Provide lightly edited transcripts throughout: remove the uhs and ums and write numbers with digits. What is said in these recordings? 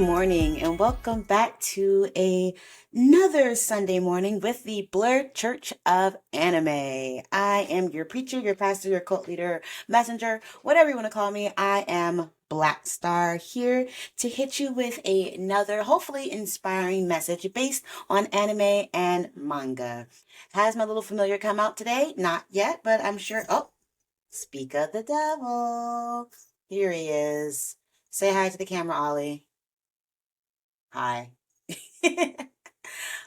morning and welcome back to another Sunday morning with the Blerd Church of Anime. I am your preacher, your pastor, your cult leader, messenger, whatever you want to call me. I am Black Star, here to hit you with another hopefully inspiring message based on anime and manga. Has my little familiar come out today? Not yet, but I'm sure. Oh, speak of the devil. Here he is. Say hi to the camera, Ollie. Hi.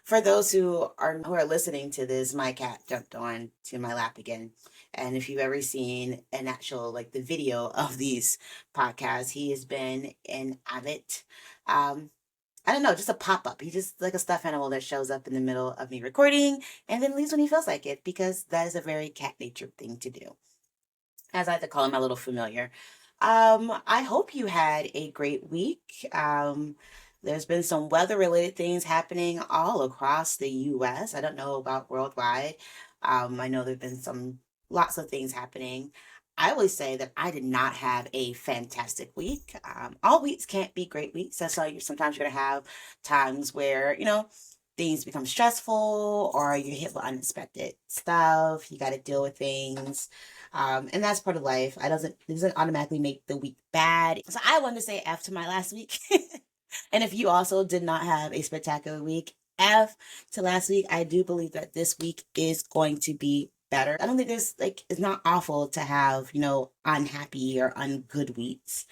For those who are listening to this, my cat jumped on to my lap again. And if you've ever seen an actual the video of these podcasts, he has been an avid I don't know, just a pop-up. He's just like a stuffed animal that shows up in the middle of me recording and then leaves when he feels like it, because that is a very cat-natured thing to do. As I like to call him, my little familiar. I hope you had a great week. There's been some weather-related things happening all across the U.S. I don't know about worldwide. I know there've been lots of things happening. I always say that I did not have a fantastic week. All weeks can't be great weeks. That's why sometimes you're gonna have times where, things become stressful or you hit with unexpected stuff. You got to deal with things. And that's part of life. It doesn't automatically make the week bad. So I wanted to say F to my last week. And if you also did not have a spectacular week, F to last week. I do believe that this week is going to be better. I don't think it's not awful to have, unhappy or ungood weeks.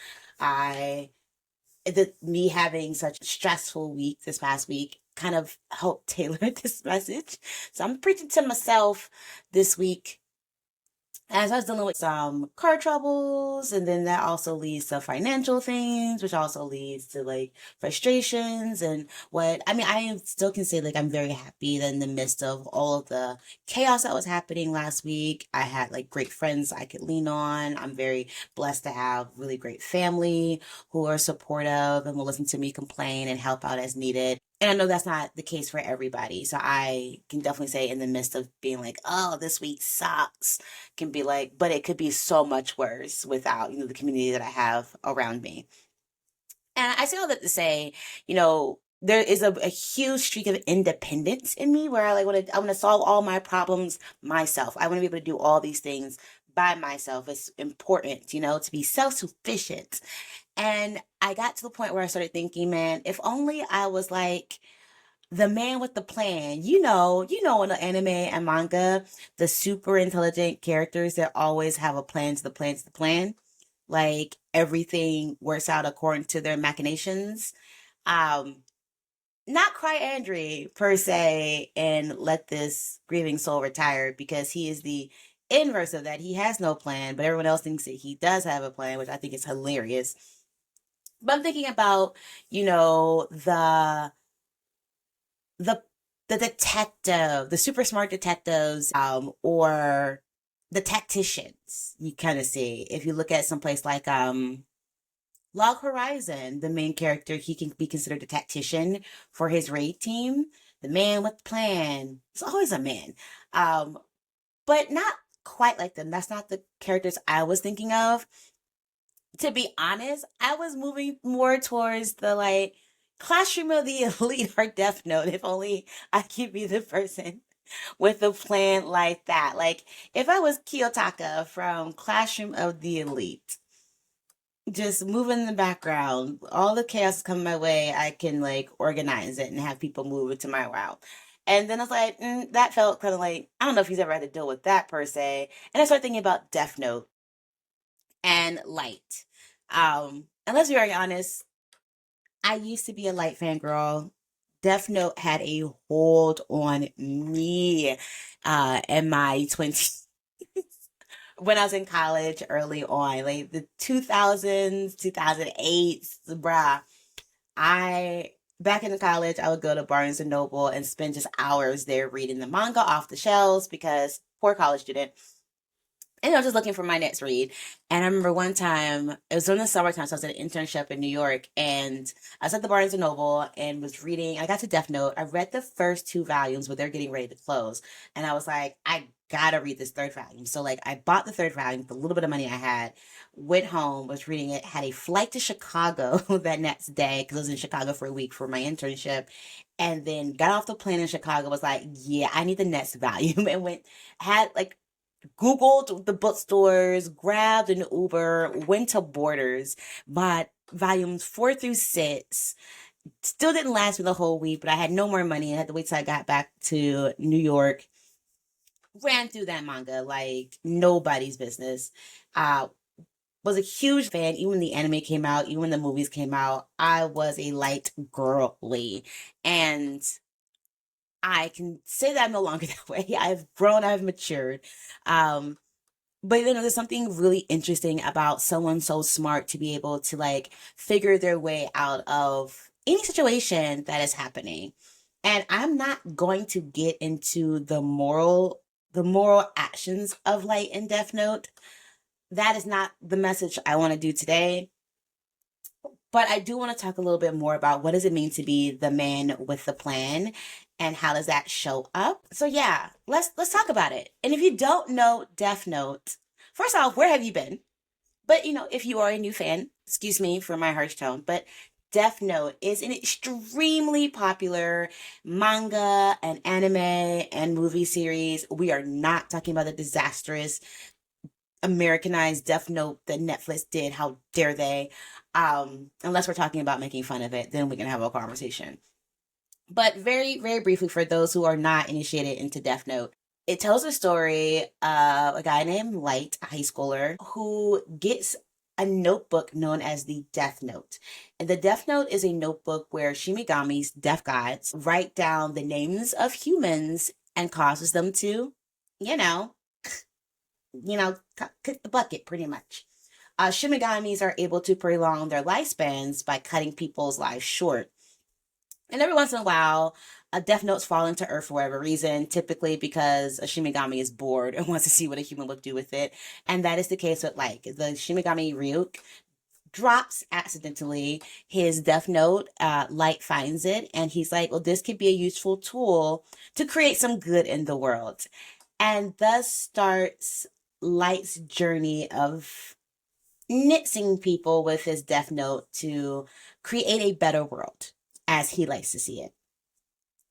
Me having such a stressful week this past week kind of helped tailor this message. So I'm preaching to myself this week as I was dealing with some car troubles, and then that also leads to financial things, which also leads to frustrations and I still can say I'm very happy that in the midst of all of the chaos that was happening last week, I had great friends I could lean on. I'm very blessed to have really great family who are supportive and will listen to me complain and help out as needed. And I know that's not the case for everybody. So I can definitely say in the midst of being oh, this week sucks, can be but it could be so much worse without, the community that I have around me. And I say all that to say, there is a huge streak of independence in me where I want to solve all my problems myself. I want to be able to do all these things by myself. It's important, to be self-sufficient. And I got to the point where I started thinking, man, if only I was the man with the plan. In the anime and manga, the super intelligent characters that always have a plan to the plan to the plan. Everything works out according to their machinations. Not cry Andre per se and let this grieving soul retire, because he is the inverse of that. He has no plan, but everyone else thinks that he does have a plan, which I think is hilarious. But I'm thinking about, the detective, the super smart detectives, or the tacticians, you kind of see. If you look at someplace like Log Horizon, the main character, he can be considered a tactician for his raid team. The man with the plan. It's always a man. But not quite like them. That's not the characters I was thinking of. To be honest, I was moving more towards the Classroom of the Elite or Death Note. If only I could be the person with a plan like that. If I was Kiyotaka from Classroom of the Elite, just moving in the background, all the chaos coming my way, I can organize it and have people move it to my route. And then I was that felt kind of I don't know if he's ever had to deal with that per se. And I started thinking about Death Note and Light. And let's be very honest, I used to be a Light fangirl. Death Note had a hold on me in my 20s. When I was in college early on, the 2000s, 2008s, bruh. Back in college, I would go to Barnes and Noble and spend just hours there reading the manga off the shelves, because poor college student. And I was just looking for my next read. And I remember one time, it was during the summertime, so I was at an internship in New York, and I was at the Barnes and Noble and was reading. I got to Death Note. I read the first two volumes, but they're getting ready to close. And I was like, I gotta read this third volume. So like I bought the third volume with a little bit of money I had, went home, was reading it, had a flight to Chicago that next day, because I was in Chicago for a week for my internship. And then got off the plane in Chicago, was like, yeah, I need the next volume. And went, had like Googled the bookstores, grabbed an Uber, went to Borders, bought volumes 4 through 6. Still didn't last me the whole week, but I had no more money. I had to wait till I got back to New York. Ran through that manga like nobody's business. Uh, was a huge fan. Even when the anime came out, even when the movies came out, I was a light girly. And I can say that I'm no longer that way. I've grown, I've matured. Um, But there's something really interesting about someone so smart to be able to like figure their way out of any situation that is happening. And I'm not going to get into the moral actions of Light and Death Note. That is not the message I want to do today. But I do want to talk a little bit more about what does it mean to be the man with the plan and how does that show up. So yeah, let's talk about it. And if you don't know Death Note, first off, where have you been? But if you are a new fan, excuse me for my harsh tone, but Death Note is an extremely popular manga and anime and movie series. We are not talking about the disastrous Americanized Death Note that Netflix did. How dare they? Unless we're talking about making fun of it, then we can have a conversation. But very, very briefly, for those who are not initiated into Death Note, it tells a story of a guy named Light, a high schooler, who gets a notebook known as the Death Note. And the Death Note is a notebook where Shinigamis, death gods, write down the names of humans and causes them to, you know, cook the bucket pretty much. Shinigamis are able to prolong their lifespans by cutting people's lives short. And every once in a while, a Death Note's falling to Earth for whatever reason, typically because a Shinigami is bored and wants to see what a human would do with it. And that is the case with like the Shinigami Ryuk drops accidentally his Death Note. Light finds it and he's like, well, this could be a useful tool to create some good in the world. And thus starts Light's journey of nixing people with his Death Note to create a better world, as he likes to see it.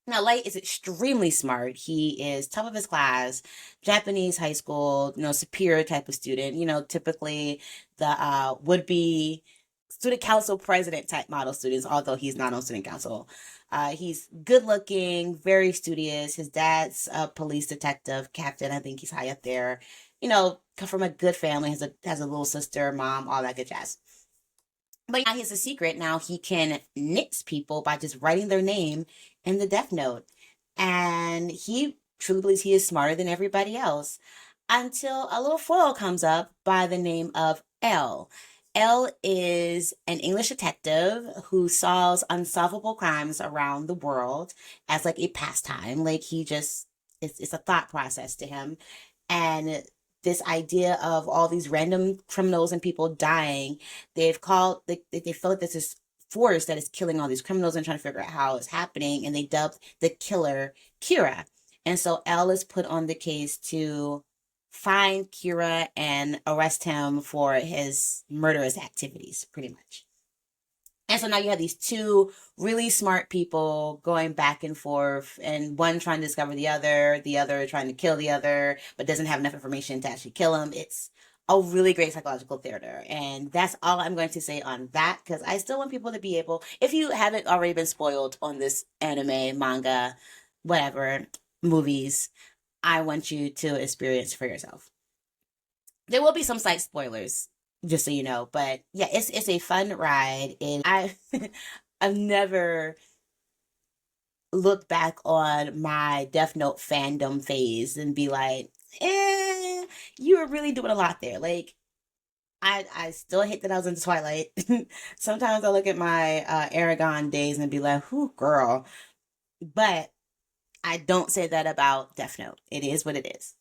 Now, Light is extremely smart. He is top of his class, Japanese high school, superior type of student. Typically the would-be student council president type model students, although he's not on student council. He's good looking, very studious. His dad's a police detective, captain. I think he's high up there. Come from a good family, has a little sister, mom, all that good jazz. But now he has a secret. Now he can nix people by just writing their name in the Death Note. And he truly believes he is smarter than everybody else until a little foil comes up by the name of L. L is an English detective who solves unsolvable crimes around the world as like a pastime. Like it's a thought process to him. And this idea of all these random criminals and people dying, they feel like there's this force that is killing all these criminals and trying to figure out how it's happening, and they dubbed the killer Kira. And so L is put on the case to find Kira and arrest him for his murderous activities, pretty much. And so now you have these two really smart people going back and forth, and one trying to discover the other trying to kill the other, but doesn't have enough information to actually kill him. It's a really great psychological theater. And that's all I'm going to say on that, because I still want people to be able, if you haven't already been spoiled on this anime, manga, whatever, movies, I want you to experience for yourself. There will be some slight spoilers, just so you know. But yeah, it's a fun ride, and I've never looked back on my Death Note fandom phase and be like, you were really doing a lot there. Like, I still hate that I was into Twilight. Sometimes I look at my Aragon days and be like, "Whoo, girl," but I don't say that about Death Note. It is what it is.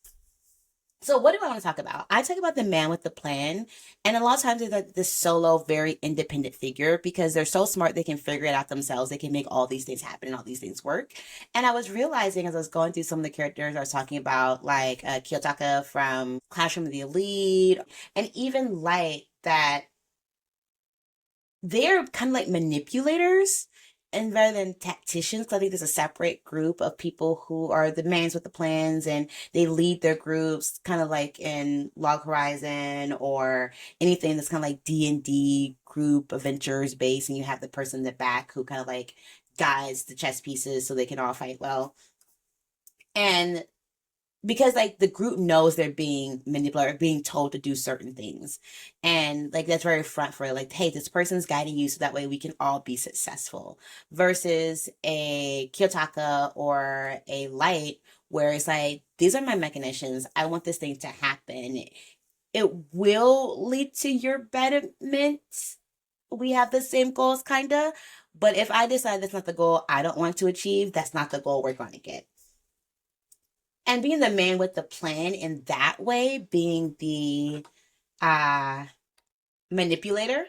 So what do I want to talk about? I talk about the man with the plan, and a lot of times they're like this solo, very independent figure because they're so smart they can figure it out themselves. They can make all these things happen and all these things work. And I was realizing as I was going through some of the characters I was talking about, like Kiyotaka from Classroom of the Elite, and even Light, that they're kind of like manipulators and rather than tacticians. 'Cause I think there's a separate group of people who are the mans with the plans and they lead their groups kind of like in Log Horizon or anything that's kind of like D&D group adventures based, and you have the person in the back who kind of like guides the chess pieces so they can all fight well. And because like the group knows they're being manipulated, being told to do certain things, and like that's very front for like, hey, this person's guiding you so that way we can all be successful, versus a Kiyotaka or a Light where it's like, these are my mechanisms, I want this thing to happen, it will lead to your betterment, we have the same goals kinda, but if I decide that's not the goal I don't want to achieve, that's not the goal we're going to get. And being the man with the plan in that way, being the uh manipulator,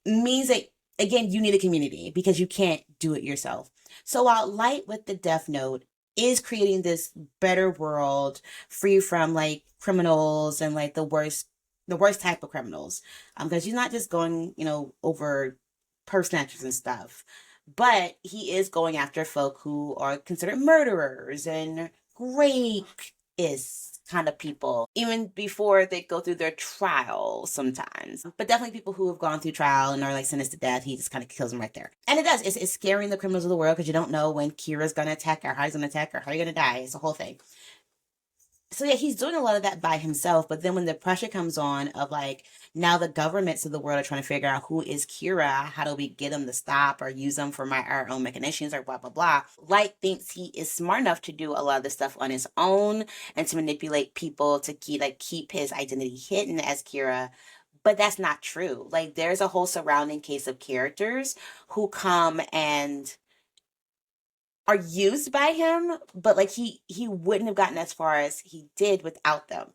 means that again you need a community because you can't do it yourself. So while Light with the Death Note is creating this better world free from like criminals and like the worst type of criminals, because he's not just going over purse snatchers and stuff, but he is going after folk who are considered murderers and great is kind of people, even before they go through their trial sometimes. But definitely people who have gone through trial and are like sentenced to death, he just kind of kills them right there. And it does. It's scaring the criminals of the world because you don't know when Kira's going to attack or how he's going to attack or how you're going to die. It's a whole thing. So yeah, he's doing a lot of that by himself. But then when the pressure comes on of like, now the governments of the world are trying to figure out who is Kira, how do we get him to stop or use them for our own machinations or blah blah blah. Light thinks he is smart enough to do a lot of this stuff on his own and to manipulate people to keep his identity hidden as Kira. But that's not true. Like there's a whole surrounding case of characters who come and are used by him, but like he wouldn't have gotten as far as he did without them.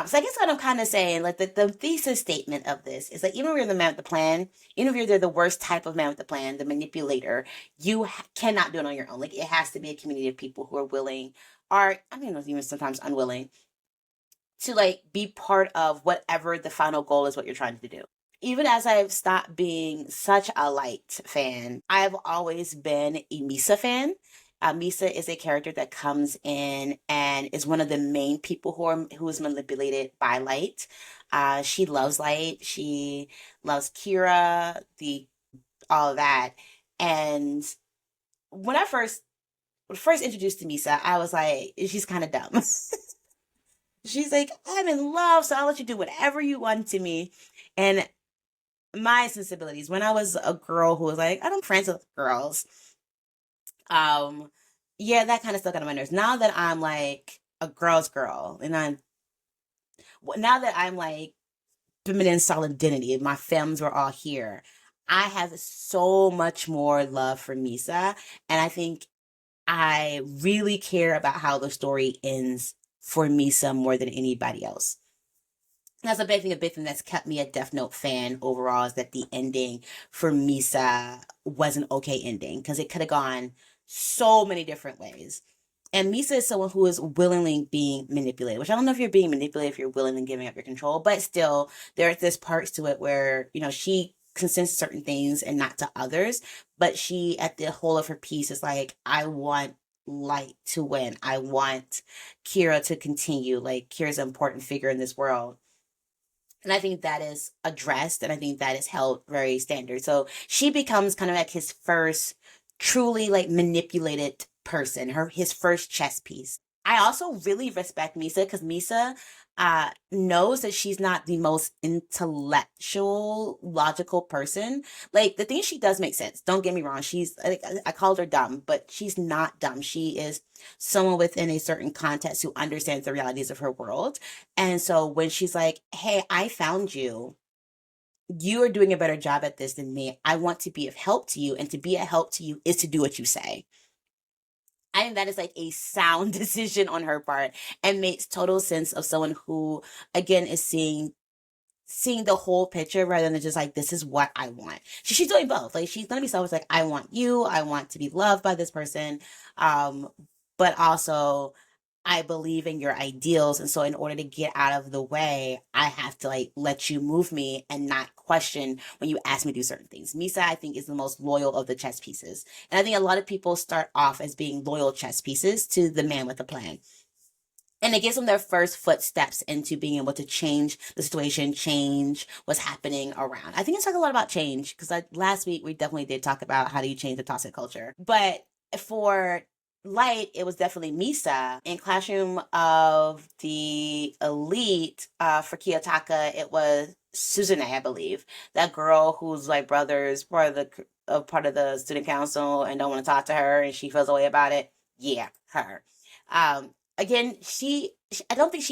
So I guess what I'm kind of saying, like the thesis statement of this is like, even if you're the man with the plan, even if you're the worst type of man with the plan, the manipulator, you cannot do it on your own. Like it has to be a community of people who are willing, or I mean, even sometimes unwilling, to like be part of whatever the final goal is, what you're trying to do. Even as I've stopped being such a Light fan, I've always been a Misa fan. Misa is a character that comes in and is one of the main people who is manipulated by Light. She loves Light. She loves Kira, the all of that. And when I first introduced to Misa, I was like, she's kind of dumb. She's like, I'm in love, so I'll let you do whatever you want to me. And my sensibilities, when I was a girl who was like, I don't friends with girls, um, yeah, that kind of stuck out of my nerves. Now that I'm like a girl's girl, and now that I'm like feminine solidity, and my femmes were all here, I have so much more love for Misa, and I think I really care about how the story ends for Misa more than anybody else. That's a big thing that's kept me a Death Note fan overall, is that the ending for Misa was an okay ending because it could have gone so many different ways. And Misa is someone who is willingly being manipulated, which I don't know if you're being manipulated if you're willingly giving up your control, but still there's parts to it where, she consents to certain things and not to others. But she, at the whole of her piece, is like, I want Light to win. I want Kira to continue. Like, Kira's an important figure in this world. And I think that is addressed and I think that is held very standard. So she becomes kind of like his first truly like manipulated person, his first chess piece. I also really respect Misa because Misa knows that she's not the most intellectual, logical person. Like the things she does make sense. Don't get me wrong. I called her dumb, but she's not dumb. She is someone within a certain context who understands the realities of her world. And so when she's like, hey, I found you. You are doing a better job at this than me. I want to be of help to you. And to be a help to you is to do what you say. I think that is like a sound decision on her part and makes total sense of someone who, again, is seeing the whole picture rather than just like, this is what I want. She's doing both. Like, she's gonna be selfish, like, I want you, I want to be loved by this person, um, but also I believe in your ideals, and so in order to get out of the way, I have to like let you move me and not question when you ask me to do certain things. Misa, I think, is the most loyal of the chess pieces, and I think a lot of people start off as being loyal chess pieces to the man with the plan. And it gives them their first footsteps into being able to change the situation, change what's happening around. I think it's talk a lot about change because last week we definitely did talk about how do you change the toxic culture. But for Light, it was definitely Misa. In Classroom of the Elite, for Kiyotaka, it was Suzune, I believe. That girl whose like brother's part of the student council and don't want to talk to her and she feels a way about it. Yeah, her. Again, I don't think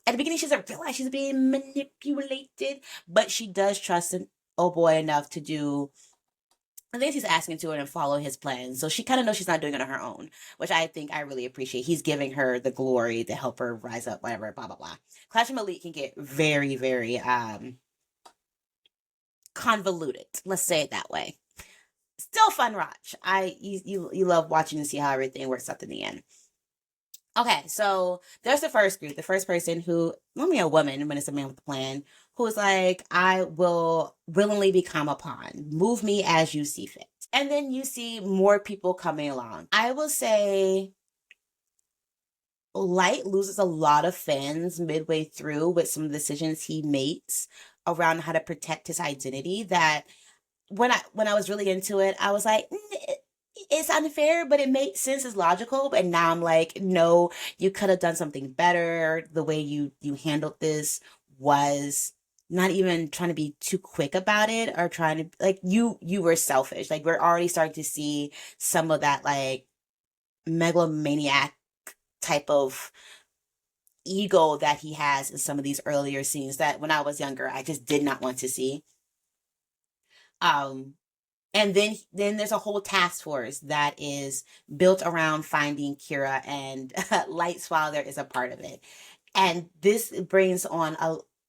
at the beginning she doesn't realize she's being manipulated, but she does trust an oh boy enough to do I think he's asking to her and follow his plan. So she kind of knows she's not doing it on her own, which I think I really appreciate. He's giving her the glory to help her rise up, whatever, blah, blah, blah. Classroom Elite can get very, very convoluted. Let's say it that way. Still fun watch. You love watching to see how everything works out in the end. Okay, so there's the first group, the first person who, normally a woman when it's a man with a plan, who's like, I will willingly become a pawn. Move me as you see fit. And then you see more people coming along. I will say Light loses a lot of fans midway through with some of the decisions he makes around how to protect his identity that when I was really into it, I was like, it's unfair, but it made sense, it's logical. And now I'm like, no, you could have done something better. The way you handled this was not even trying to be too quick about it or trying to like you were selfish. Like we're already starting to see some of that like megalomaniac type of ego that he has in some of these earlier scenes that when I was younger I just did not want to see. Um and then there's a whole task force that is built around finding Kira, and Light's father is a part of it. And this brings on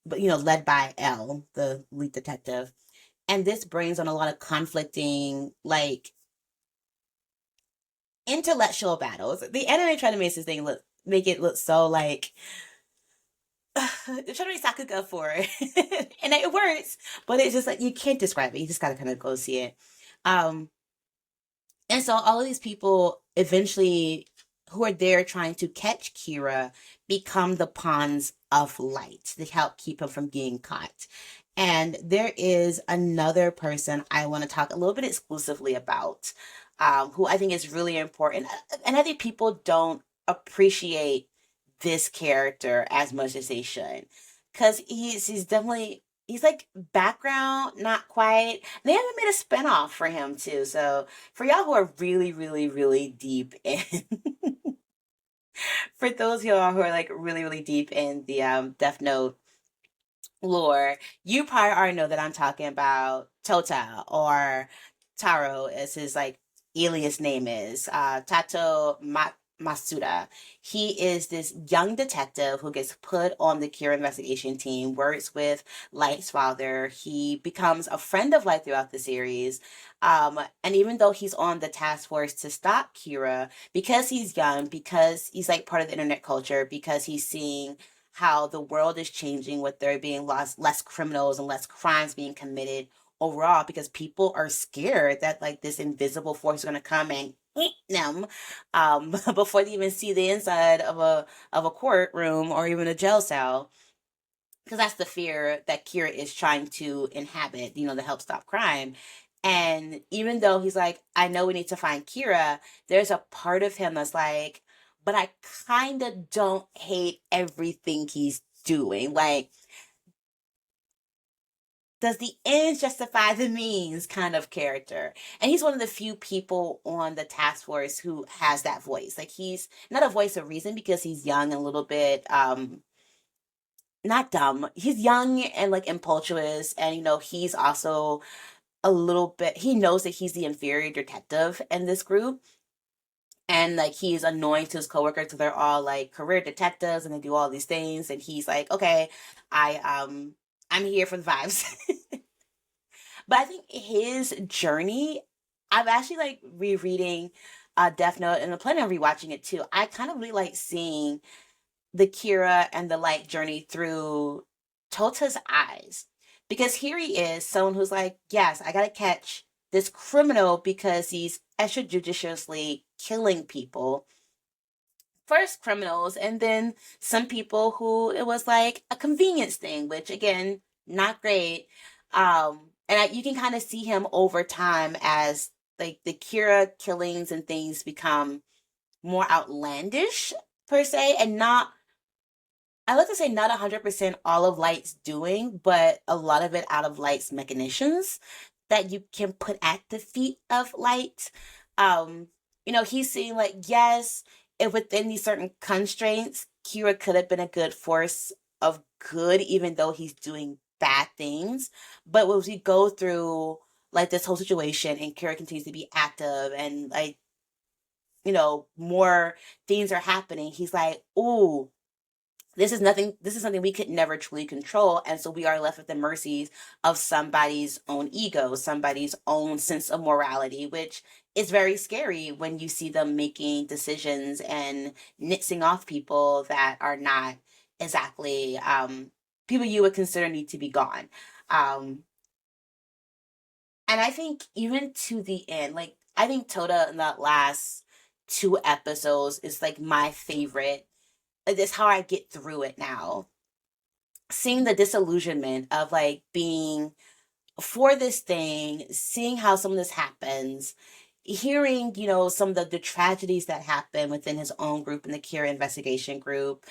led by Elle, the lead detective. And this brings on a lot of conflicting, like, intellectual battles. The anime trying to make it look so like they're trying to make Sakuga for it. And it works, but it's just like you can't describe it. You just gotta kind of go see it. Um, and so all of these people eventually who are there trying to catch Kira become the pawns of Light to help keep him from getting caught. And there is another person I want to talk a little bit exclusively about, who I think is really important. And I think people don't appreciate this character as much as they should. Because he's definitely he's like background, not quite. They haven't made a spinoff for him too. So for y'all who are really, really, really deep in for those of y'all who are like really, really deep in the Death Note lore, you probably already know that I'm talking about Tota or Taro, as his like alias name is. Masuda. He is this young detective who gets put on the Kira investigation team, works with Light's father. He becomes a friend of Light throughout the series. And even though he's on the task force to stop Kira, because he's young, because he's like part of the internet culture, because he's seeing how the world is changing with there being less criminals and less crimes being committed overall, because people are scared that like this invisible force is going to come and eat them before they even see the inside of a courtroom or even a jail cell, because that's the fear that Kira is trying to inhabit, to help stop crime. And even though he's like, I know we need to find Kira, there's a part of him that's like, but I kind of don't hate everything he's doing. Like, does the ends justify the means kind of character? And he's one of the few people on the task force who has that voice. Like, he's not a voice of reason because he's young and a little bit, not dumb. He's young and like impulsive, and he's also a little bit, he knows that he's the inferior detective in this group. And like he's annoying to his coworkers because they're all like career detectives and they do all these things, and he's like, okay, I'm here for the vibes. But I think his journey, I've actually like rereading Death Note and I'm planning on rewatching it too. I kind of really like seeing the Kira and the Light journey through Tota's eyes. Because here he is, someone who's like, yes, I gotta catch this criminal because he's extrajudiciously killing people. First criminals, and then some people who it was like a convenience thing, which again, not great. You can kind of see him over time as like the Kira killings and things become more outlandish per se, and not, I like to say not 100% all of Light's doing, but a lot of it out of Light's machinations that you can put at the feet of Light. Um, he's saying like, yes, if within these certain constraints, Kira could have been a good force of good, even though he's doing bad things. But as we go through like this whole situation and Kira continues to be active and like, more things are happening, he's like, ooh, this is something we could never truly control, and so we are left at the mercies of somebody's own ego, somebody's own sense of morality, which is very scary when you see them making decisions and nixing off people that are not exactly people you would consider need to be gone. Um and I think even to the end, like I think Toda in that last two episodes is like my favorite. That's how I get through it now. Seeing the disillusionment of like being for this thing, seeing how some of this happens, hearing, some of the tragedies that happen within his own group in the Kira investigation group,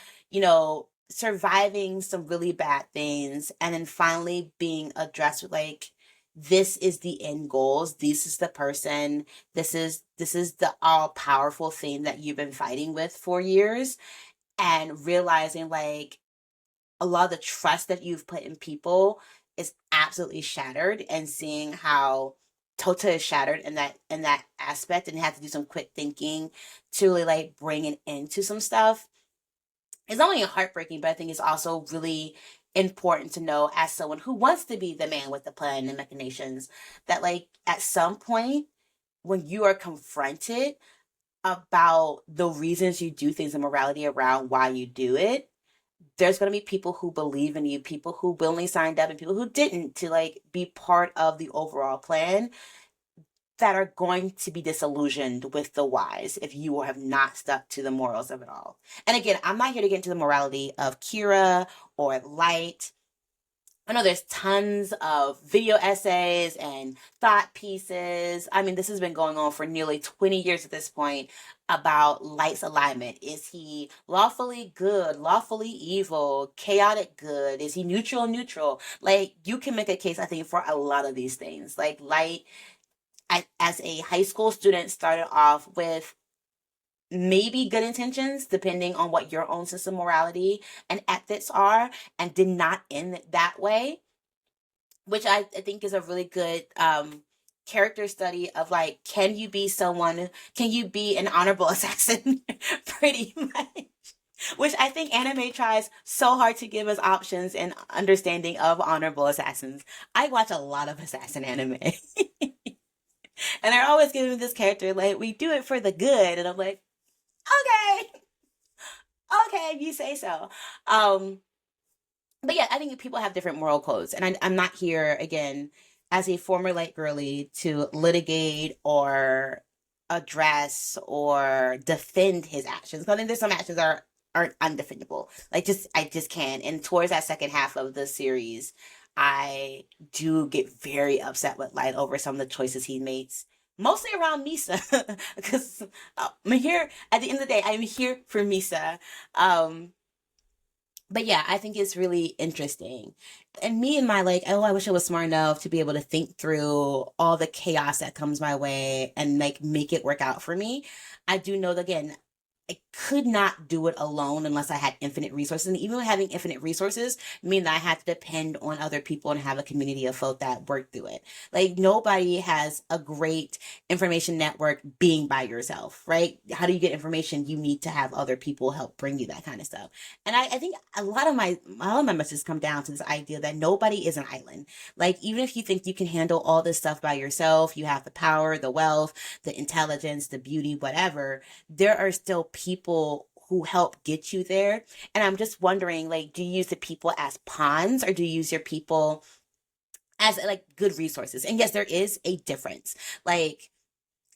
surviving some really bad things, and then finally being addressed with like, this is the end goals, this is the person, this is the all powerful thing that you've been fighting with for years, and realizing like a lot of the trust that you've put in people is absolutely shattered, and seeing how Tota is shattered in that aspect, and have to do some quick thinking to really like bring it into some stuff. It's not only heartbreaking, but I think it's also really important to know as someone who wants to be the man with the plan and machinations, that like at some point when you are confronted about the reasons you do things and morality around why you do it, there's going to be people who believe in you, people who willingly signed up, and people who didn't, to like be part of the overall plan, that are going to be disillusioned with the whys if you have not stuck to the morals of it all. And again, I'm not here to get into the morality of Kira or Light. I know there's tons of video essays and thought pieces. I mean, this has been going on for nearly 20 years at this point about Light's alignment. Is he lawfully good, lawfully evil, chaotic good? Is he neutral, neutral? Like, you can make a case, I think, for a lot of these things. Like, Light, as a high school student, started off with maybe good intentions, depending on what your own sense of morality and ethics are, and did not end that way, which I think is a really good character study of like, can you be an honorable assassin? Pretty much. Which I think anime tries so hard to give us options and understanding of honorable assassins. I watch a lot of assassin anime. And they're always giving me this character like, we do it for the good, and I'm like, okay, okay, if you say so. But yeah, I think people have different moral codes, and I'm not here again as a former light girly to litigate or address or defend his actions. I think there's some actions aren't undefendable. Like, I just can't. And towards that second half of the series, I do get very upset with Light over some of the choices he makes, mostly around Misa, because I'm here at the end of the day. I'm here for Misa. But yeah, I think it's really interesting. And me and my like, oh, I wish I was smart enough to be able to think through all the chaos that comes my way and like make it work out for me. I do know that again, I could not do it alone unless I had infinite resources. And even having infinite resources mean that I had to depend on other people and have a community of folk that work through it. Like nobody has a great information network being by yourself, right? How do you get information? You need to have other people help bring you that kind of stuff. And I think a lot of my messages come down to this idea that nobody is an island. Like even if you think you can handle all this stuff by yourself, you have the power, the wealth, the intelligence, the beauty, whatever, there are still people who help get you there. And I'm just wondering, like, do you use the people as pawns or do you use your people as like good resources? And yes, there is a difference. Like,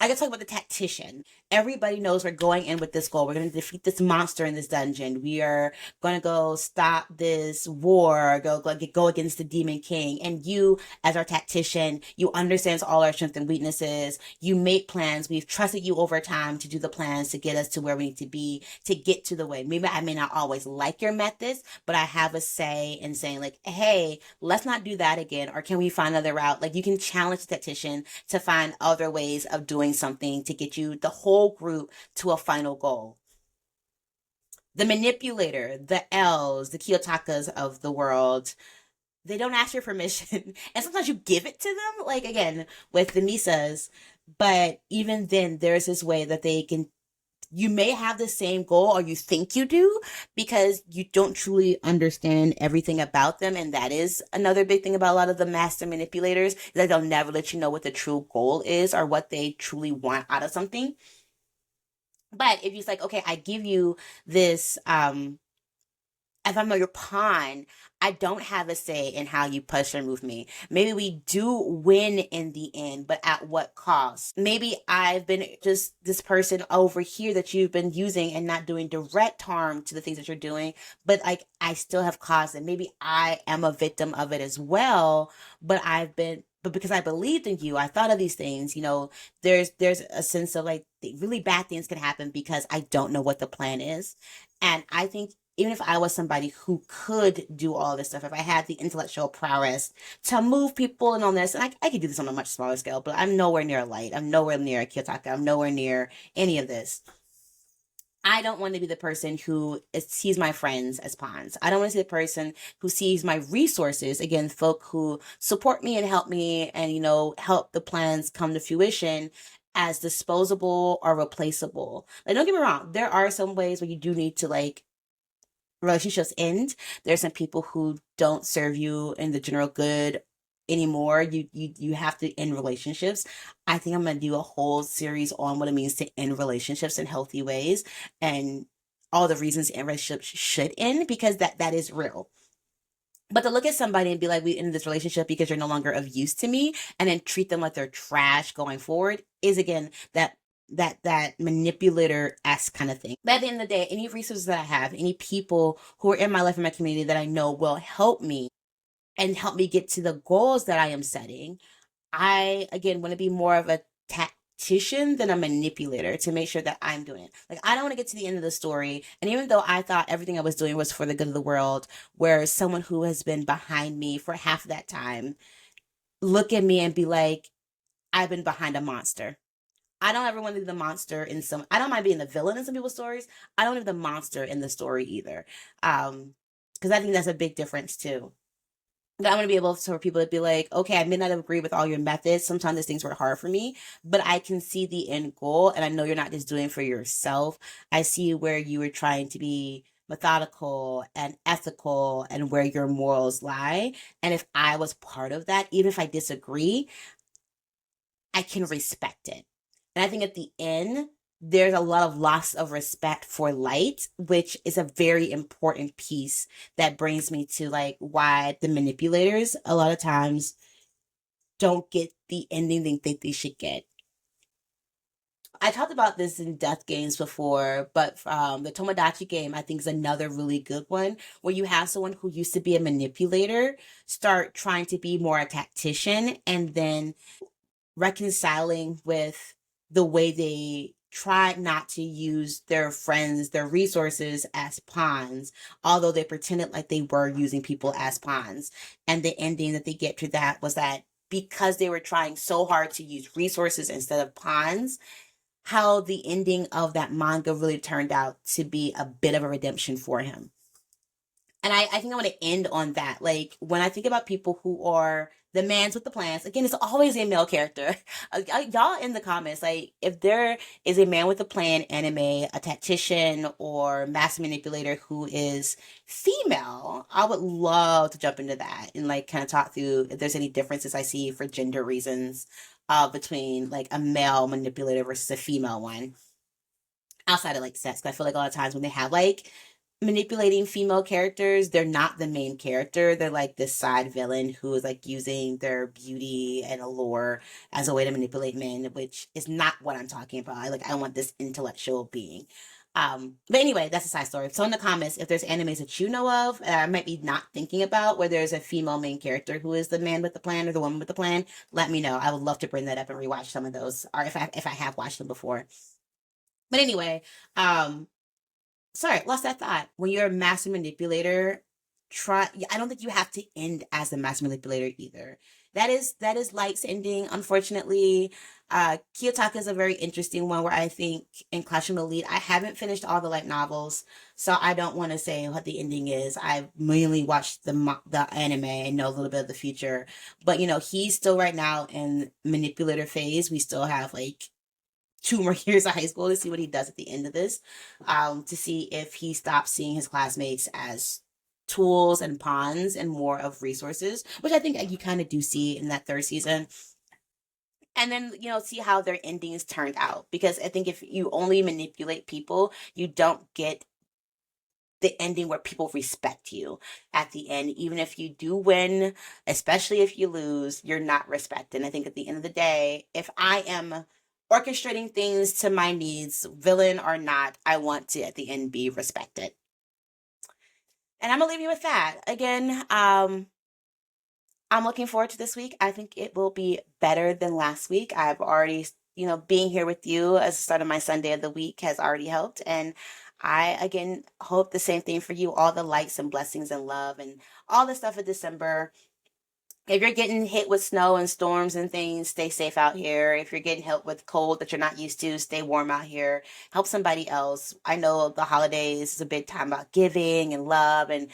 I can talk about the tactician. Everybody knows we're going in with this goal. We're going to defeat this monster in this dungeon. We are going to go stop this war, go against the demon king. And you, as our tactician, you understand all our strengths and weaknesses. You make plans. We've trusted you over time to do the plans to get us to where we need to be, to get to the way. Maybe I may not always like your methods, but I have a say in saying like, hey, let's not do that again. Or can we find another route? Like you can challenge the tactician to find other ways of doing something to get you the whole group to a final goal. The manipulator, the L's, the Kiyotakas of the world, they don't ask your permission. And sometimes you give it to them, like again, with the Misas. But even then, there's this way that they can, you may have the same goal or you think you do because you don't truly understand everything about them. And that is another big thing about a lot of the master manipulators, is that they'll never let you know what the true goal is or what they truly want out of something. But if you're like, okay, I give you this, if I'm your pawn, I don't have a say in how you push or move me. Maybe we do win in the end, but at what cost? Maybe I've been just this person over here that you've been using and not doing direct harm to the things that you're doing, but like I still have caused it. Maybe I am a victim of it as well, but because I believed in you, I thought of these things, there's a sense of like really bad things can happen because I don't know what the plan is. And I think even if I was somebody who could do all this stuff, if I had the intellectual prowess to move people and all this, and I could do this on a much smaller scale, but I'm nowhere near a light. I'm nowhere near a Kiyotaka. I'm nowhere near any of this. I don't want to be the person who sees my friends as pawns. I don't want to see the person who sees my resources, again, folk who support me and help me and, help the plans come to fruition as disposable or replaceable. Like, don't get me wrong. There are some ways where you do need to like relationships end. There's some people who don't serve you in the general good anymore. You have to end relationships. I think I'm gonna do a whole series on what it means to end relationships in healthy ways and all the reasons in relationships should end because that is real. But to look at somebody and be like, we ended this relationship because you're no longer of use to me, and then treat them like they're trash going forward is again that manipulator-esque kind of thing. But at the end of the day, any resources that I have, any people who are in my life and my community that I know will help me and help me get to the goals that I am setting, I again want to be more of a tactician than a manipulator to make sure that I'm doing it. Like I don't want to get to the end of the story, and even though I thought everything I was doing was for the good of the world, where someone who has been behind me for half of that time look at me and be like, I've been behind a monster. I don't ever want to be the monster in some. I don't mind being the villain in some people's stories. I don't want to be the monster in the story either, because I think that's a big difference too. That I want to be able for people to be like, okay, I may not agree with all your methods. Sometimes these things were hard for me, but I can see the end goal, and I know you're not just doing it for yourself. I see where you were trying to be methodical and ethical, and where your morals lie. And if I was part of that, even if I disagree, I can respect it. And I think at the end, there's a lot of loss of respect for light, which is a very important piece that brings me to like why the manipulators a lot of times don't get the ending they think they should get. I talked about this in death games before, but the Tomodachi game I think is another really good one where you have someone who used to be a manipulator start trying to be more a tactician and then reconciling with the way they try not to use their friends, their resources as pawns, although they pretended like they were using people as pawns. And the ending that they get to that was that because they were trying so hard to use resources instead of pawns, how the ending of that manga really turned out to be a bit of a redemption for him. And I think I want to end on that. Like, when I think about people who are the mans with the plans, again, it's always a male character. Y'all in the comments, like, if there is a man with a plan anime, a tactician, or master manipulator who is female, I would love to jump into that and, like, kind of talk through if there's any differences I see for gender reasons between, like, a male manipulator versus a female one outside of, like, sex. 'Cause I feel like a lot of times when they have, like, manipulating female characters, they're not the main character. They're like this side villain who is like using their beauty and allure as a way to manipulate men, which is not what I'm talking about. I want this intellectual being. But anyway, that's a side story. So in the comments, if there's animes that you know of, I might be not thinking about, where there's a female main character who is the man with the plan or the woman with the plan, let me know. I would love to bring that up and rewatch some of those, or if I have watched them before. But anyway, sorry, lost that thought. When you're a master manipulator, I don't think you have to end as a master manipulator either. That is Light's ending. Unfortunately, Kiyotaka is a very interesting one, where I think in Classroom Elite, I haven't finished all the Light novels, so I don't want to say what the ending is. I've mainly watched the anime and know a little bit of the future, but he's still right now in manipulator phase. We still have like 2 more years of high school to see what he does at the end of this, to see if he stops seeing his classmates as tools and pawns and more of resources, which I think you kind of do see in that 3rd season. And then, see how their endings turned out. Because I think if you only manipulate people, you don't get the ending where people respect you at the end. Even if you do win, especially if you lose, you're not respected. And I think at the end of the day, if I am orchestrating things to my needs, villain or not, I want to at the end be respected. And I'm gonna leave you with that. Again, I'm looking forward to this week. I think it will be better than last week. I've already, being here with you as the start of my Sunday of the week has already helped. And I, again, hope the same thing for you. All the lights and blessings and love and all the stuff of December. If you're getting hit with snow and storms and things, stay safe out here. If you're getting hit with cold that you're not used to, stay warm out here. Help somebody else. I know the holidays is a big time about giving and love and,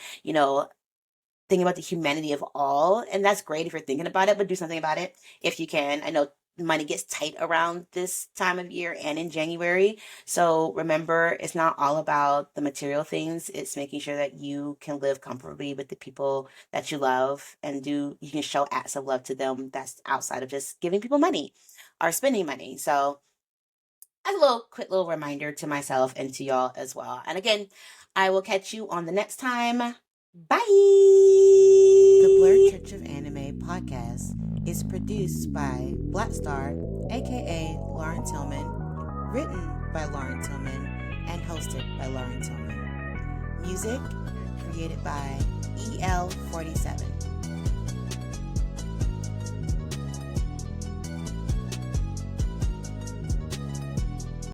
thinking about the humanity of all. And that's great if you're thinking about it, but do something about it if you can. I know money gets tight around this time of year and in January. So remember, it's not all about the material things. It's making sure that you can live comfortably with the people that you love, and you can show acts of love to them that's outside of just giving people money or spending money. So as a quick little reminder to myself and to y'all as well. And again, I will catch you on the next time. Bye. The Blerd Church of Anime podcast is produced by Black Star, aka Lauren Tillman, written by Lauren Tillman, and hosted by Lauren Tillman. Music created by EL47.